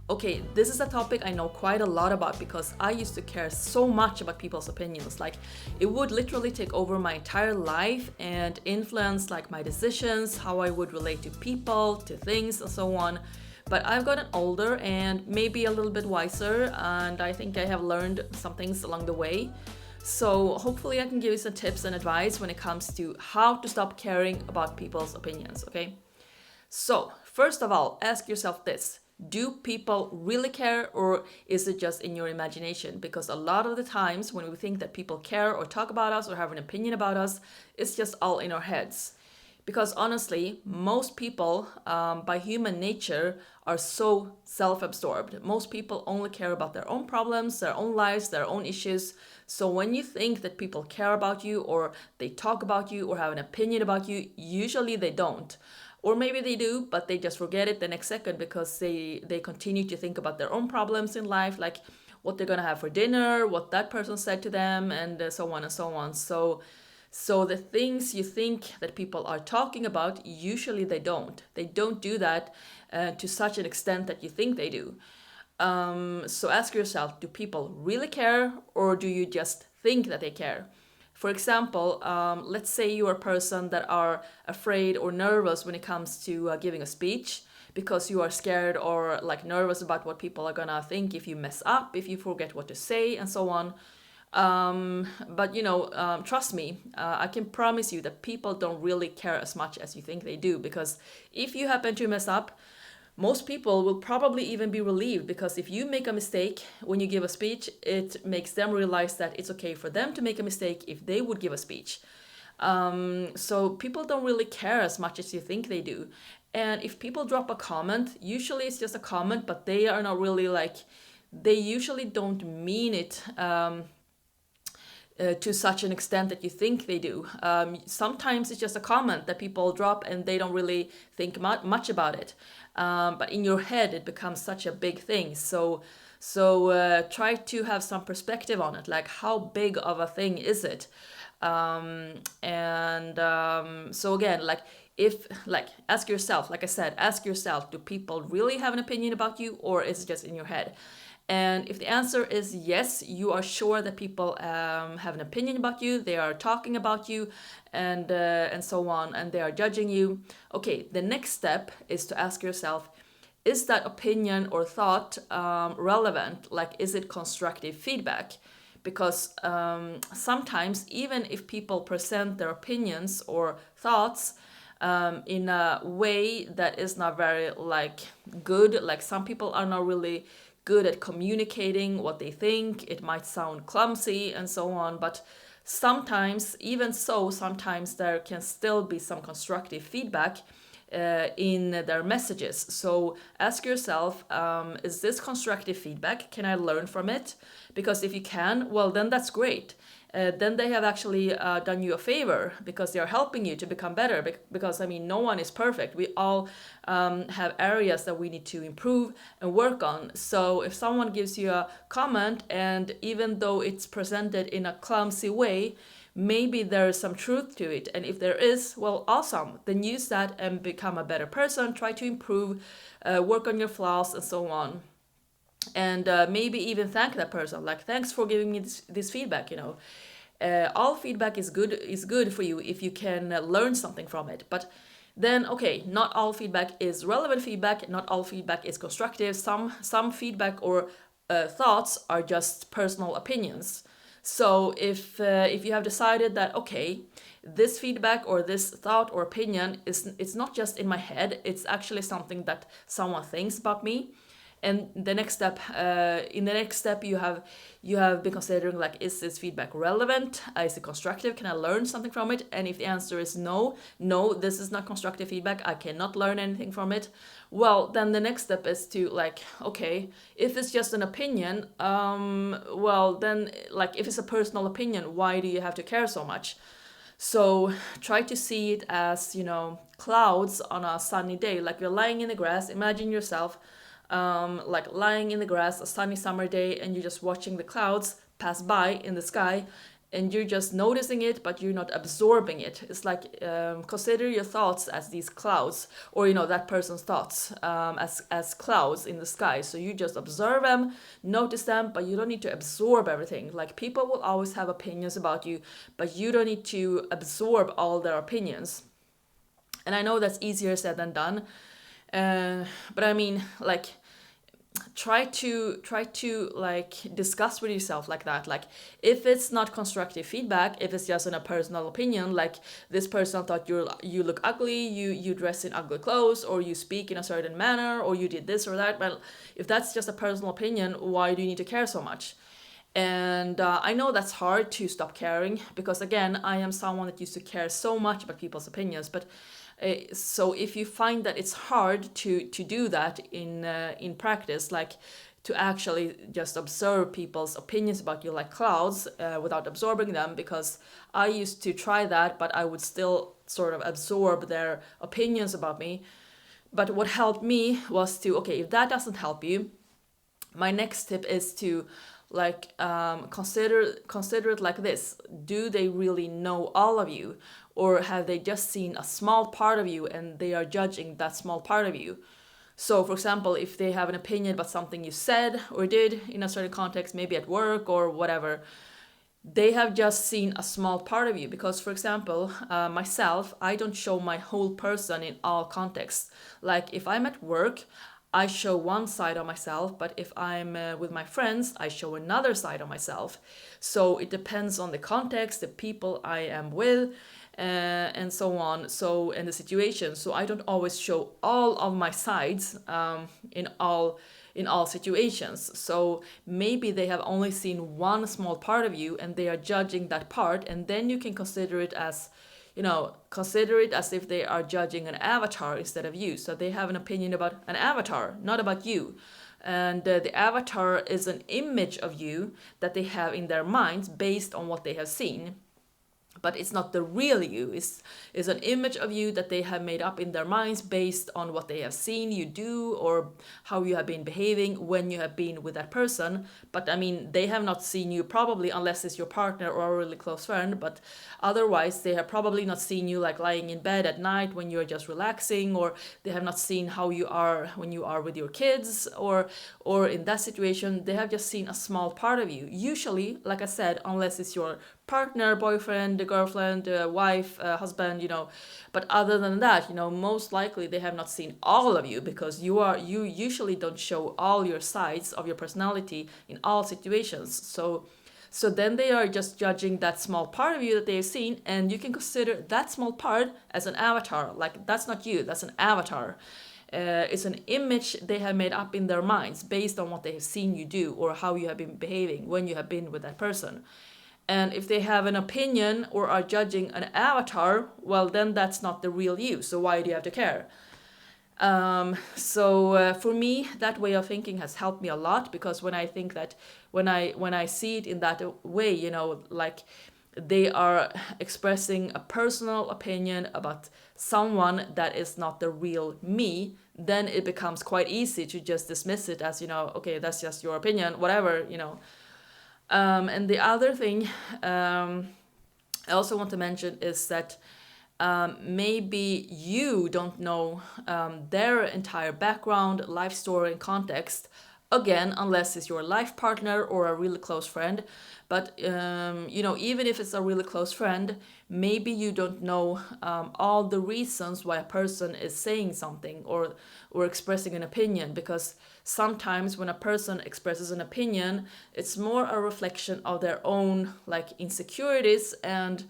Okay, this is a topic I know quite a lot about because I used to care so much about people's opinions. Like, it would literally take over my entire life and influence like my decisions, how I would relate to people, to things, and so on. But I've gotten older and maybe a little bit wiser, and I think I have learned some things along the way. So hopefully I can give you some tips and advice when it comes to how to stop caring about people's opinions, okay? So, first of all, ask yourself this. Do people really care, or is it just in your imagination? Because a lot of the times when we think that people care or talk about us or have an opinion about us, it's just all in our heads. Because honestly, most people, by human nature, are so self absorbed. Most people only care about their own problems, their own lives, their own issues. So when you think that people care about you, or they talk about you, or have an opinion about you, usually they don't. Or maybe they do, but they just forget it the next second because they continue to think about their own problems in life, like what they're gonna have for dinner, what that person said to them, and so on and so on. So the things you think that people are talking about, usually they don't. They don't do that to such an extent that you think they do. So ask yourself, do people really care, or do you just think that they care? For example, let's say you're a person that are afraid or nervous when it comes to giving a speech because you are scared or like nervous about what people are gonna think if you mess up, if you forget what to say, and so on. But trust me, I can promise you that people don't really care as much as you think they do, because if you happen to mess up, most people will probably even be relieved, because if you make a mistake when you give a speech, it makes them realize that it's okay for them to make a mistake if they would give a speech. So people don't really care as much as you think they do. And if people drop a comment, usually it's just a comment, but they are not really like, they usually don't mean it to such an extent that you think they do. Sometimes it's just a comment that people drop and they don't really think much about it. But in your head, it becomes such a big thing. So try to have some perspective on it. Like, how big of a thing is it? So again, like, if like ask yourself, like I said, ask yourself, do people really have an opinion about you, or is it just in your head? And if the answer is yes, you are sure that people have an opinion about you, they are talking about you, and so on, and they are judging you. Okay, the next step is to ask yourself, is that opinion or thought relevant? Like, is it constructive feedback? Because sometimes, even if people present their opinions or thoughts in a way that is not very like good, like some people are not really good at communicating what they think, it might sound clumsy and so on, but sometimes, even so, sometimes there can still be some constructive feedback in their messages. So ask yourself, is this constructive feedback? Can I learn from it? Because if you can, well, then that's great. Then they have actually done you a favor, because they are helping you to become better. Because, I mean, no one is perfect. We all have areas that we need to improve and work on. So if someone gives you a comment, and even though it's presented in a clumsy way, maybe there is some truth to it. And if there is, well, awesome. Then use that and become a better person. Try to improve, work on your flaws, and so on. And maybe even thank that person, like, thanks for giving me this feedback. All feedback is good for you if you can learn something from it. But then, okay, not all feedback is relevant feedback, not all feedback is constructive. Some feedback or thoughts are just personal opinions. So if you have decided that, okay, this feedback or this thought or opinion is, it's not just in my head, it's actually something that someone thinks about me. And the next step, in the next step, you have been considering, like, is this feedback relevant? Is it constructive? Can I learn something from it? And if the answer is no, no, this is not constructive feedback, I cannot learn anything from it, well, then the next step is to, like, okay, if it's just an opinion, well, then, like, if it's a personal opinion, why do you have to care so much? So try to see it as, clouds on a sunny day. Like, you're lying in the grass. Imagine yourself like lying in the grass, a sunny summer day, and you're just watching the clouds pass by in the sky. and you're just noticing it, but you're not absorbing it. It's like, consider your thoughts as these clouds, or that person's thoughts, as clouds in the sky. So you just observe them, notice them, but you don't need to absorb everything. Like, people will always have opinions about you, but you don't need to absorb all their opinions. And I know that's easier said than done, but I mean, like, try to like discuss with yourself like that. Like, if it's not constructive feedback, if it's just in a personal opinion, like, this person thought you look ugly, you dress in ugly clothes, or you speak in a certain manner, or you did this or that. But if that's just a personal opinion, why do you need to care so much? And I know that's hard to stop caring, because again, I am someone that used to care so much about people's opinions. But so if you find that it's hard to do that in practice, like to actually just observe people's opinions about you like clouds, without absorbing them, because I used to try that, but I would still sort of absorb their opinions about me. But what helped me was to, okay, if that doesn't help you, my next tip is to, like, consider it like this: do they really know all of you, or have they just seen a small part of you and they are judging that small part of you? So, for example, if they have an opinion about something you said or did in a certain context, maybe at work or whatever, they have just seen a small part of you. Because, for example, myself, I don't show my whole person in all contexts. Like, if I'm at work, I show one side of myself, but if I'm with my friends, I show another side of myself. So it depends on the context, the people I am with, and so on. So, and the situation. So I don't always show all of my sides, in all situations. So maybe they have only seen one small part of you and they are judging that part, and then you can consider it as, consider it as if they are judging an avatar instead of you. So they have an opinion about an avatar, not about you. And the avatar is an image of you that they have in their minds based on what they have seen. But it's not the real you. It's an image of you that they have made up in their minds based on what they have seen you do, or how you have been behaving when you have been with that person. But I mean, they have not seen you probably, unless it's your partner or a really close friend, but otherwise they have probably not seen you like lying in bed at night when you're just relaxing, or they have not seen how you are when you are with your kids, or in that situation they have just seen a small part of you. Usually, like I said, unless it's your partner, boyfriend, girlfriend, wife, husband, but other than that, most likely they have not seen all of you, because you usually don't show all your sides of your personality in all situations. So then they are just judging that small part of you that they have seen, and you can consider that small part as an avatar. Like, that's not you, that's an avatar. It's an image they have made up in their minds based on what they have seen you do, or how you have been behaving when you have been with that person. And if they have an opinion or are judging an avatar, well, then that's not the real you. So why do you have to care? So for me, that way of thinking has helped me a lot, because when I think that, when I see it in that way, like, they are expressing a personal opinion about someone that is not the real me, then it becomes quite easy to just dismiss it as, okay, that's just your opinion, whatever. And the other thing, I also want to mention is that, maybe you don't know their entire background, life story, and context. Again, unless it's your life partner or a really close friend. But even if it's a really close friend, maybe you don't know all the reasons why a person is saying something, or expressing an opinion, because sometimes when a person expresses an opinion, it's more a reflection of their own, like, insecurities and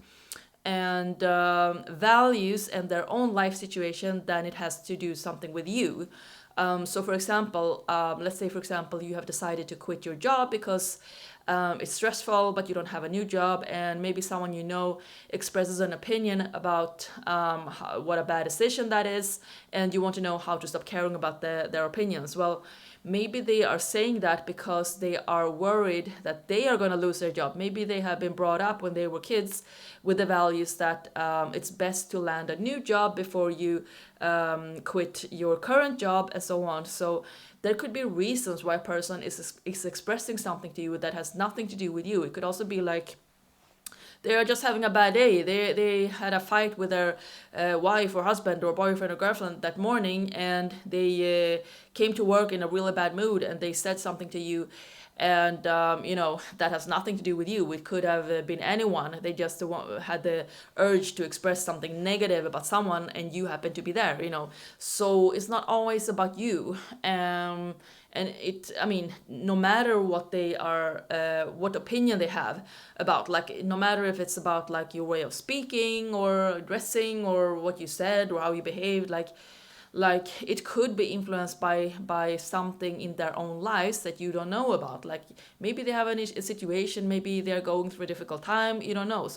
values and their own life situation than it has to do something with you. So for example, let's say, for example, you have decided to quit your job because it's stressful, but you don't have a new job, and maybe someone expresses an opinion about what a bad decision that is, and you want to know how to stop caring about their opinions. Well, maybe they are saying that because they are worried that they are going to lose their job. Maybe they have been brought up when they were kids with the values that it's best to land a new job before you quit your current job, and so on. So there could be reasons why a person is expressing something to you that has nothing to do with you. It could also be like, they are just having a bad day. They had a fight with their wife or husband or boyfriend or girlfriend that morning, and they came to work in a really bad mood, and they said something to you, and that has nothing to do with you. It could have been anyone. They just had the urge to express something negative about someone, and you happen to be there. So it's not always about you. And no matter what they are, what opinion they have about, like, no matter if it's about like your way of speaking or dressing or what you said or how you behaved, like it could be influenced by something in their own lives that you don't know about. Like maybe they have a situation, maybe they're going through a difficult time, you don't know.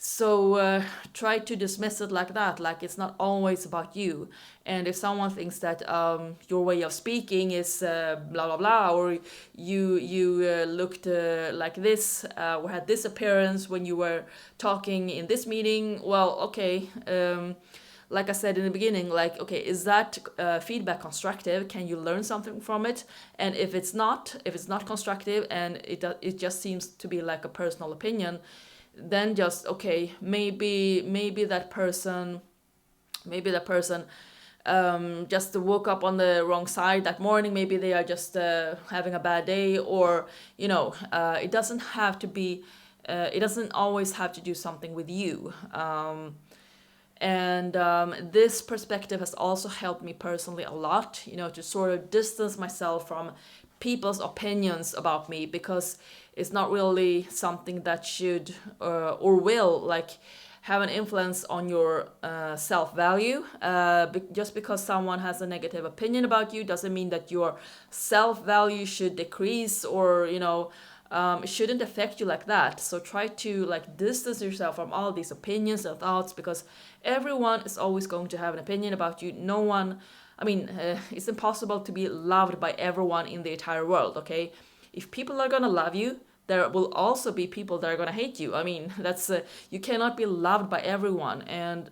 So try to dismiss it like that, like it's not always about you. And if someone thinks that your way of speaking is blah blah blah, or you looked like this or had this appearance when you were talking in this meeting, well, okay. Like I said in the beginning, like, okay, is that feedback constructive? Can you learn something from it? And if it's not constructive, and it just seems to be like a personal opinion, then just, okay, maybe that person just woke up on the wrong side that morning. Maybe they are just having a bad day, or it doesn't have to be. It doesn't always have to do something with you. And this perspective has also helped me personally a lot, to sort of distance myself from people's opinions about me, because it's not really something that should or will like have an influence on your self-value. Just because someone has a negative opinion about you doesn't mean that your self-value should decrease, or it shouldn't affect you like that. So try to like distance yourself from all these opinions and thoughts, because everyone is always going to have an opinion about you. No one, it's impossible to be loved by everyone in the entire world, okay? If people are gonna love you, there will also be people that are gonna hate you. That's you cannot be loved by everyone. And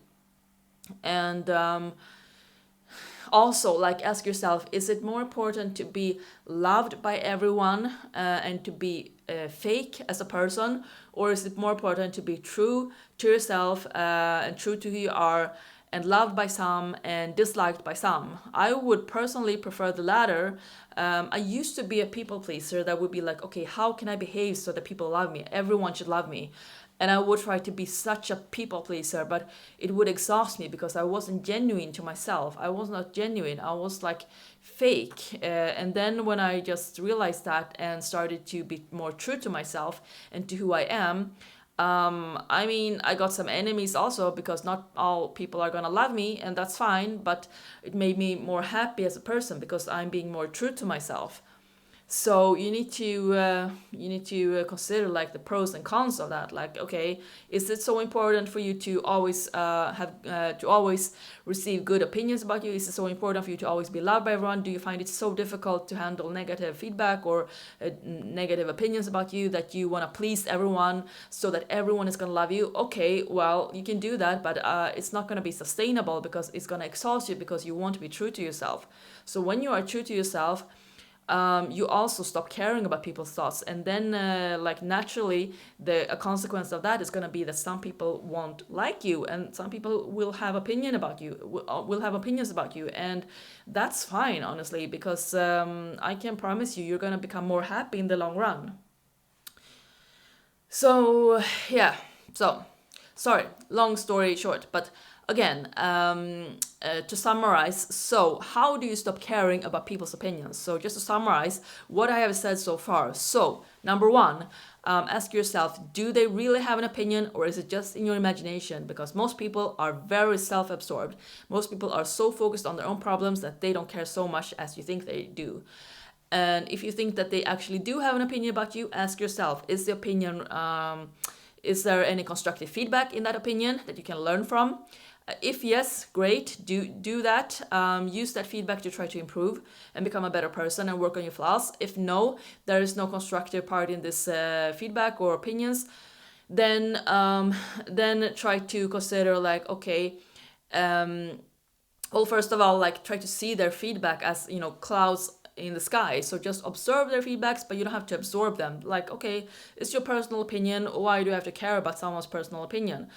also, like, ask yourself, is it more important to be loved by everyone and to be fake as a person, or is it more important to be true to yourself and true to who you are, and loved by some and disliked by some? I would personally prefer the latter. I used to be a people pleaser that would be like, okay, how can I behave so that people love me? Everyone should love me. And I would try to be such a people pleaser, but it would exhaust me because I wasn't genuine to myself. I was not genuine. I was like fake. And then when I just realized that and started to be more true to myself and to who I am, I got some enemies also, because not all people are gonna love me, and that's fine. But it made me more happy as a person because I'm being more true to myself. So you need to consider like the pros and cons of that. Like, okay, is it so important for you to always to always receive good opinions about you? Is it so important for you to always be loved by everyone? Do you find it so difficult to handle negative feedback or negative opinions about you that you want to please everyone so that everyone is going to love you? Okay, well, you can do that, but it's not going to be sustainable, because it's going to exhaust you, because you want to be true to yourself. So when you are true to yourself, you also stop caring about people's thoughts, and then like naturally a consequence of that is going to be that some people won't like you, and some people will have will have opinions about you, and that's fine, honestly, because I can promise you're going to become more happy in the long run. So yeah, so sorry, long story short, but again, to summarize, so how do you stop caring about people's opinions? So just to summarize what I have said so far. So number one, ask yourself, do they really have an opinion, or is it just in your imagination? Because most people are very self-absorbed. Most people are so focused on their own problems that they don't care so much as you think they do. And if you think that they actually do have an opinion about you, ask yourself, is the opinion is there any constructive feedback in that opinion that you can learn from? If yes, great, do that. Use that feedback to try to improve and become a better person and work on your flaws. If no, there is no constructive part in this feedback or opinions, then try to consider like, okay, well, first of all, like, try to see their feedback as clouds in the sky. So just observe their feedbacks, but you don't have to absorb them. Like, okay, it's your personal opinion. Why do you have to care about someone's personal opinion?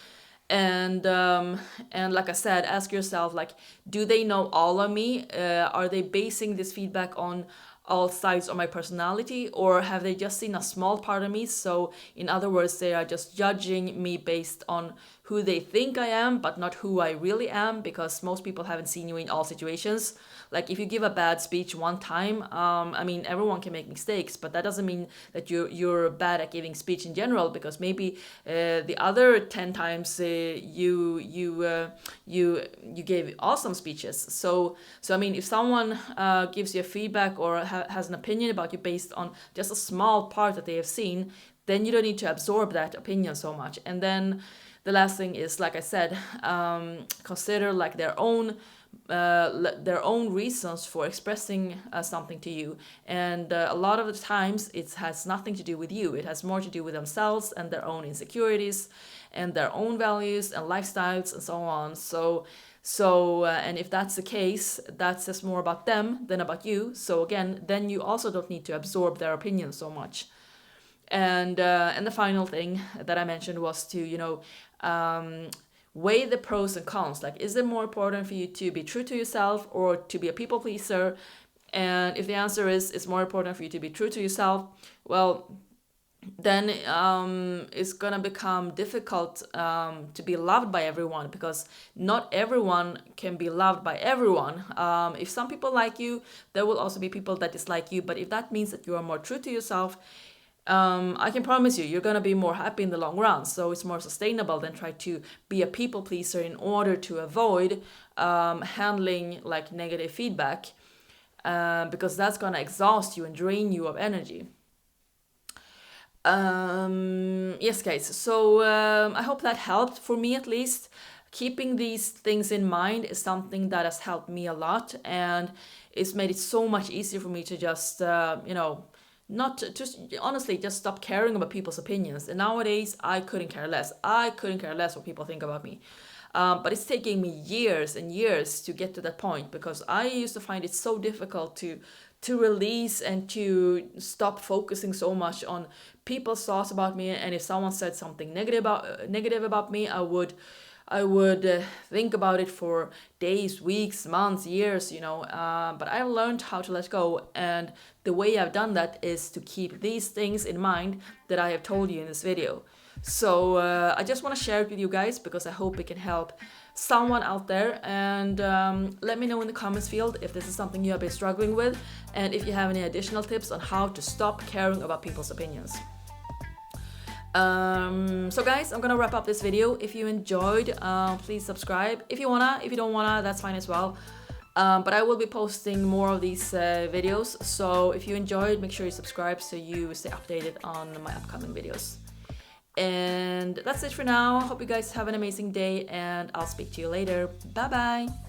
And like I said, ask yourself, like, do they know all of me? Are they basing this feedback on all sides of my personality, or have they just seen a small part of me? So in other words, they are just judging me based on who they think I am, but not who I really am, because most people haven't seen you in all situations. Like, if you give a bad speech one time, I mean, everyone can make mistakes, but that doesn't mean that you're bad at giving speech in general, because maybe the other 10 times you gave awesome speeches. So I mean, if someone gives you a feedback or has an opinion about you based on just a small part that they have seen, then you don't need to absorb that opinion so much. And then the last thing is, like I said, consider like their own reasons for expressing something to you. And a lot of the times it has nothing to do with you. It has more to do with themselves and their own insecurities and their own values and lifestyles and so on. And if that's the case, that says more about them than about you. So again, then you also don't need to absorb their opinion so much. And the final thing that I mentioned was to weigh the pros and cons. Like, is it more important for you to be true to yourself or to be a people pleaser? And if the answer is it's more important for you to be true to yourself, well, then it's gonna become difficult to be loved by everyone, because not everyone can be loved by everyone. If some people like you, there will also be people that dislike you. But if that means that you are more true to yourself, I can promise you're gonna be more happy in the long run. So it's more sustainable than try to be a people pleaser in order to avoid handling like negative feedback, because that's gonna exhaust you and drain you of energy. Yes, guys. So I hope that helped, for me at least. Keeping these things in mind is something that has helped me a lot, and it's made it so much easier for me to just not just honestly just stop caring about people's opinions. And nowadays I couldn't care less. I couldn't care less what people think about me. But it's taking me years and years to get to that point, because I used to find it so difficult to release and to stop focusing so much on people's thoughts about me. And if someone said something negative about me, I would think about it for days, weeks, months, years, but I've learned how to let go. And the way I've done that is to keep these things in mind that I have told you in this video. So I just want to share it with you guys, because I hope it can help someone out there. And let me know in the comments field if this is something you have been struggling with, and if you have any additional tips on how to stop caring about people's opinions. So guys, I'm gonna wrap up this video. If you enjoyed, please subscribe. If you wanna, if you don't wanna, that's fine as well. But I will be posting more of these videos. So if you enjoyed, make sure you subscribe so you stay updated on my upcoming videos. And that's it for now. Hope you guys have an amazing day, and I'll speak to you later. Bye bye.